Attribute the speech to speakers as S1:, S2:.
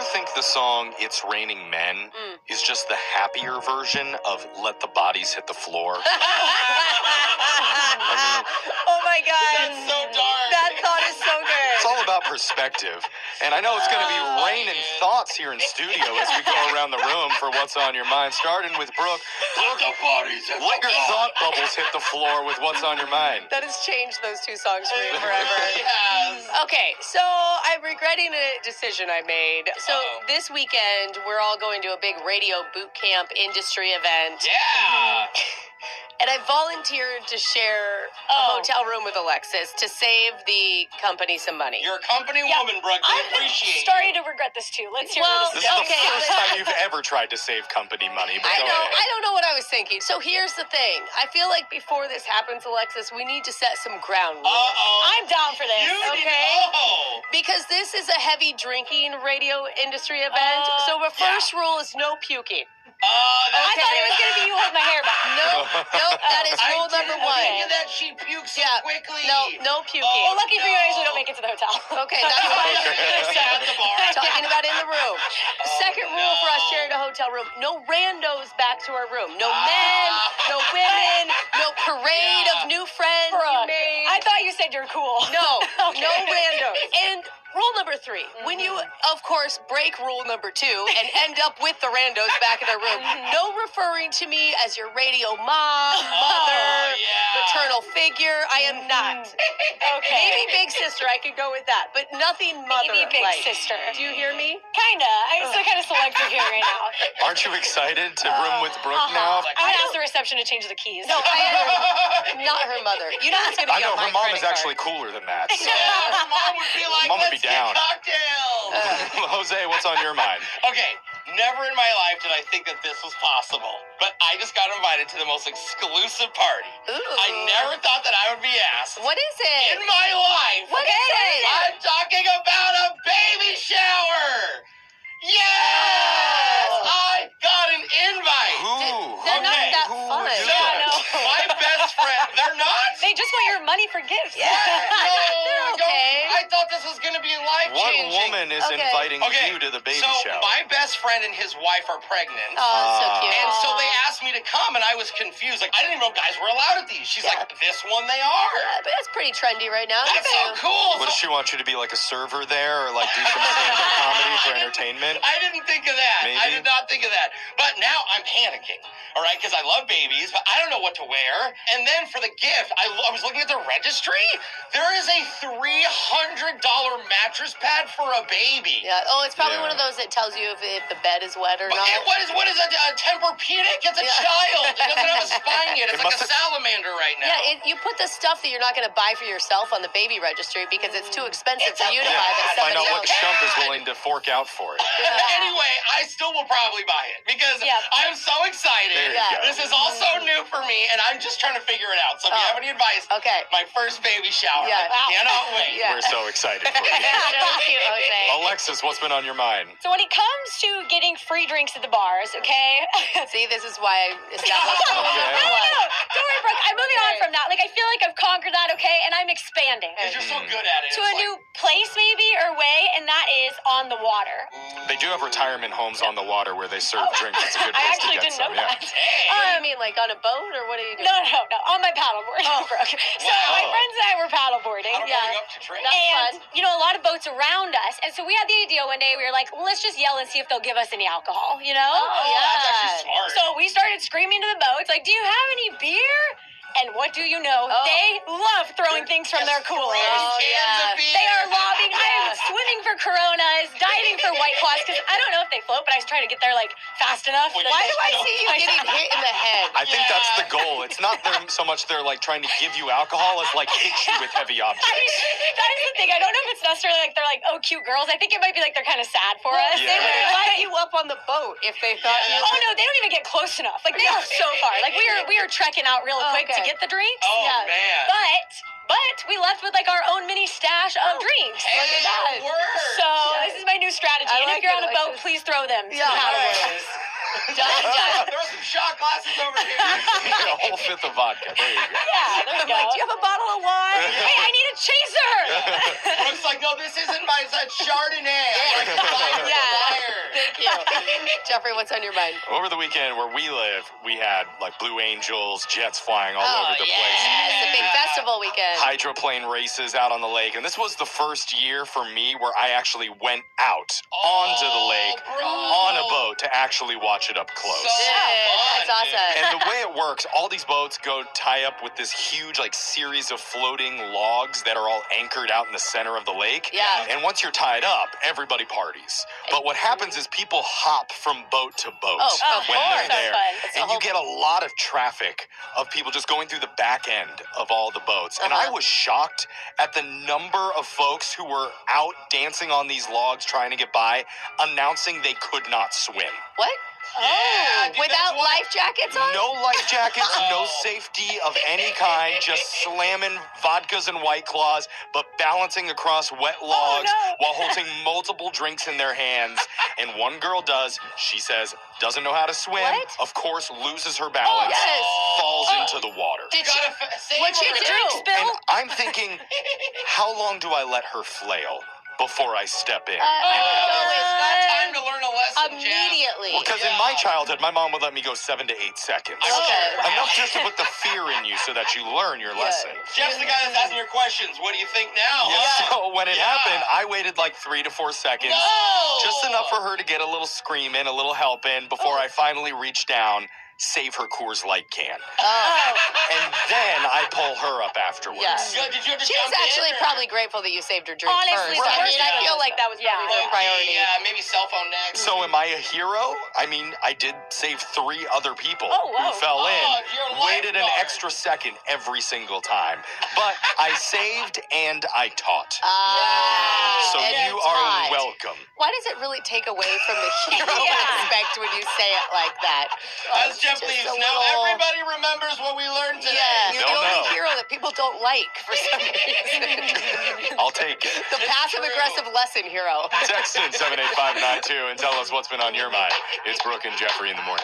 S1: ever think the song It's Raining Men is just the happier version of Let the Bodies Hit the Floor?
S2: Oh my God.
S3: That's so dark.
S2: That thought is so good.
S1: It's all about perspective. And I know it's going to be raining thoughts here in studio as we go around the room for What's on Your Mind, starting with Brooke.
S3: Let the bodies hit
S1: Let
S3: the
S1: your
S3: floor.
S1: thought bubbles hit the floor with What's on Your Mind.
S2: That has changed those two songs for me forever.
S3: Yes.
S2: Okay, so I'm regretting a decision I made. So this weekend, we're all going to a big radio boot camp industry event.
S3: Yeah.
S2: And I volunteered to share a hotel room with Alexis to save the company some money.
S3: You're a company woman, Brooke. I appreciate
S4: starting to regret this too. Let's hear
S2: Well,
S4: this.
S1: This is
S2: okay,
S1: the first
S2: but-
S1: time you've ever tried to save company money, but
S2: I
S1: go
S2: know.
S1: ahead.
S2: I don't know what I was thinking. So here's the thing. I feel like before this happens, Alexis, we need to set some ground rules.
S4: I'm down for this.
S2: Because this is a heavy drinking radio industry event. So the first rule is no puking.
S4: I thought it was going to be you holding my hair back.
S2: Nope, that is rule number one.
S3: Think that she pukes so quickly.
S2: No puking.
S4: Well, lucky for you, I usually don't make it to the hotel.
S2: Okay, that's fine.
S3: At the bar.
S2: Talking about in the room. Second rule for us sharing a hotel room: no randos back to our room. No men, no women, no parade of new friends you made.
S4: I thought you said you're cool.
S2: No,
S4: Okay.
S2: no randos. And rule number 3, when you, of course, break rule number 2 and end up with the randos back in their room, no referring to me as your radio mom, mother, maternal figure. I am not.
S4: Okay.
S2: Maybe big sister, I could go with that, but nothing mother.
S4: Maybe big
S2: like.
S4: sister.
S2: Do you hear me?
S4: Kinda. I'm still kind of selective here right now.
S1: Aren't you excited to room with Brooke now?
S4: I'm gonna ask the reception to change the keys.
S2: No, I'm not her mother. You know it's going to
S1: I
S2: be
S1: know
S2: on
S1: her
S2: my
S1: mom
S2: credit
S1: is actually
S2: card.
S1: cooler than that. So.
S3: Her mom would be like,
S1: Mom would be
S3: let's
S1: down.
S3: get cocktails.
S1: Jose, what's on your mind?
S3: Okay, never in my life did I think that this was possible, but I just got invited to the most exclusive party.
S2: Ooh.
S3: I never thought that I would be asked.
S2: What is it?
S3: In my life.
S2: What is it?
S3: I'm talking about a baby shower. Yes! I got an invite.
S1: Who?
S2: They're not that
S1: Who
S2: fun.
S1: would do
S3: So,
S1: that?
S3: my best friend, they're not?
S4: They just want your money for gifts.
S3: No,
S2: They're okay.
S3: I thought this was going to be
S1: What
S3: life-changing.
S1: woman is
S2: Okay.
S1: inviting
S3: Okay,
S1: you to the baby
S3: so
S1: shower?
S3: my best friend and his wife are pregnant.
S2: Oh, so cute.
S3: And so they asked me to come, and I was confused. Like, I didn't even know guys were allowed at these. She's like, this one they are.
S2: But that's pretty trendy right now.
S3: That's so cool.
S1: What, does she want you to be like a server there or like do some stand-up comedy for entertainment?
S3: I didn't think of that.
S1: Maybe.
S3: I did not think of that. But now I'm panicking, all right, because I love babies, but I don't know what to wear. And then for the gift, I was looking at the registry. There is a $300 mattress pad for a baby.
S2: Yeah. Oh, it's probably
S1: Yeah.
S2: one of those that tells you if the bed is wet or
S3: But
S2: not.
S3: what is a Tempur-Pedic? It's a child. It doesn't have a spine yet. It's
S1: It
S3: like
S1: must
S3: a
S1: have-
S3: salamander right now.
S2: Yeah, you put the stuff that you're not going to buy for yourself on the baby registry because it's too expensive
S3: It's
S2: for
S3: a
S2: you to
S3: pad.
S2: buy, but
S1: Find
S2: somebody
S1: out what
S2: else.
S1: chump is willing to fork out for it.
S3: Anyway, I still will probably buy it because I'm so excited.
S1: There you go.
S3: This is all so new for me, and I'm just trying to figure it out. So if you have any advice,
S2: Okay.
S3: my first baby shower.
S2: Yeah.
S3: I cannot wait.
S2: Yeah.
S1: We're so excited for you.
S2: So cute, Jose.
S1: Alexis, what's been on your mind?
S4: So when it comes to getting free drinks at the bars, okay?
S2: See, this is why I established rule
S1: Okay.
S2: number
S4: No,
S2: one.
S4: don't worry, Brooke. I'm moving on from that. Like, I feel like I've conquered that, okay? And I'm expanding
S3: Because you're so good at it.
S4: to a new place, maybe, or way, and that is on the water.
S1: They do have retirement homes on the water where they serve drinks. It's a good
S4: I
S1: place
S4: actually
S1: to get
S4: didn't
S1: some.
S4: know
S1: Yeah.
S4: that.
S2: What do you mean, like on a boat, or what are you doing?
S4: No, on my paddleboard, Brooke. So my
S1: Wow.
S4: friends and I were paddleboarding.
S3: Going up to drink.
S2: That's
S4: And, you know, a lot of boats around us. And so we had the idea one day, we were like, well, let's just yell and see if they'll give us any alcohol, you know?
S2: Oh,
S3: That's
S2: yeah.
S3: actually smart.
S4: So we started screaming to the boats, like, do you have any beer? And what do you know?
S2: Oh.
S4: They love throwing things from their coolers.
S2: Oh,
S3: Cans
S2: yeah.
S3: of beer.
S4: They are lobbing. I am
S2: Yeah.
S4: swimming for Coronas, diving for White Claws, because I don't know if they float, but I was trying to get there, like, fast enough.
S3: Wait,
S2: Why do I see you getting hit in the head?
S1: I think that's the goal. It's not them so much they're like trying to give you alcohol as like hit you with heavy objects.
S4: That is the thing. I don't know if it's necessarily like they're like, oh, cute girls. I think it might be like they're kind of sad for us.
S1: Yeah.
S2: They would invite you up on the boat if they thought you.
S4: Oh no, they don't even get close enough. Like they are so far. Like we are trekking out real quick to
S2: Okay.
S4: get the drinks.
S3: Oh,
S2: Yeah.
S3: man.
S4: But we left with like our own mini stash of drinks.
S3: Hey,
S2: Look at that.
S3: it works.
S4: So this is my new strategy.
S2: I
S4: And
S2: like
S4: if you're
S2: it,
S4: on a
S2: I like
S4: boat,
S2: this.
S4: please throw them. to
S2: Yeah,
S4: the
S2: all
S4: paddleboard.
S2: right.
S3: Throw some shot glasses over here.
S1: A whole fifth of vodka. There you go.
S4: Yeah, there you
S2: I'm
S4: go.
S2: like, do you have a bottle of wine?
S4: Hey, I need a chaser.
S3: Brooke's like, no, this isn't my Chardonnay.
S4: Yeah.
S2: Jeffrey, what's on your mind?
S1: Over the weekend where we live, we had like Blue Angels, jets flying all over the place.
S2: It's a big festival weekend.
S1: Hydroplane races out on the lake. And this was the first year for me where I actually went out onto the lake on a boat to actually watch it up close.
S2: That's awesome.
S1: And the way it works, all these boats go tie up with this huge like series of floating logs that are all anchored out in the center of the lake.
S2: Yeah.
S1: And once you're tied up, everybody parties. But what happens is people hop from boat to boat
S2: Oh, of
S1: when
S2: course.
S1: they're there.
S4: That's
S2: fun.
S1: And you get a lot of traffic of people just going through the back end of all the boats. And I was shocked at the number of folks who were out dancing on these logs trying to get by, announcing they could not swim.
S2: What?
S3: Yeah, dude,
S2: Without
S3: that's what-
S2: life jackets on?
S1: No life jackets, no safety of any kind, just slamming vodkas and White Claws, but balancing across wet logs while holding multiple drinks in their hands. And one girl does, she says, doesn't know how to swim,
S2: What?
S1: of course, loses her balance,
S2: Yes.
S1: falls into the water.
S2: Did
S3: You
S2: she?
S3: gotta save
S2: What'd she
S3: her.
S2: do?
S4: Drink spill?
S1: And I'm thinking, how long do I let her flail before I step in?
S3: Oh, it's not time to learn a lesson, Jeff.
S2: Immediately.
S1: Because in my childhood, my mom would let me go 7 to 8 seconds.
S2: Okay.
S1: Enough just to put the fear in you so that you learn your lesson.
S3: Jeff's the guy that's asking your questions. What do you think now?
S1: Yeah,
S3: huh?
S1: so when it
S3: Yeah.
S1: happened, I waited like 3 to 4 seconds.
S3: No!
S1: Just enough for her to get a little scream in, a little help in, before I finally reach down, save her Coors Light can. And then I pull her up afterwards.
S2: Yeah.
S3: Good. Did you have to
S2: She
S3: jump
S2: was actually
S3: in, or-
S2: probably grateful that you saved her drink
S4: Honestly,
S2: first.
S4: the
S2: I
S4: first
S2: mean, I
S4: thing
S2: feel like that was probably
S4: Yeah.
S2: their priority.
S3: Yeah, maybe cell phone next.
S1: So am I a hero? I mean, I did save 3 other people
S4: Oh, whoa.
S1: who fell
S3: Oh,
S1: in,
S3: you're a
S1: waited an
S3: lifeguard.
S1: extra second every single time. But I saved and I taught. So
S2: and
S1: you
S2: it's
S1: are
S2: hot.
S1: welcome.
S2: Why does it really take away from the hero
S4: Yeah.
S2: aspect when you say it like that?
S3: As Jeff
S2: Just
S3: leaves,
S2: a
S3: now
S2: little-
S3: everybody remembers what we learned today.
S2: Yeah, you're the
S1: Don't
S2: only
S1: know.
S2: hero that people don't like for some reason.
S1: I'll take it.
S2: The passive-aggressive lesson hero.
S1: Text in 78592 and tell us what's been on your mind. It's Brooke and Jeffrey in the morning.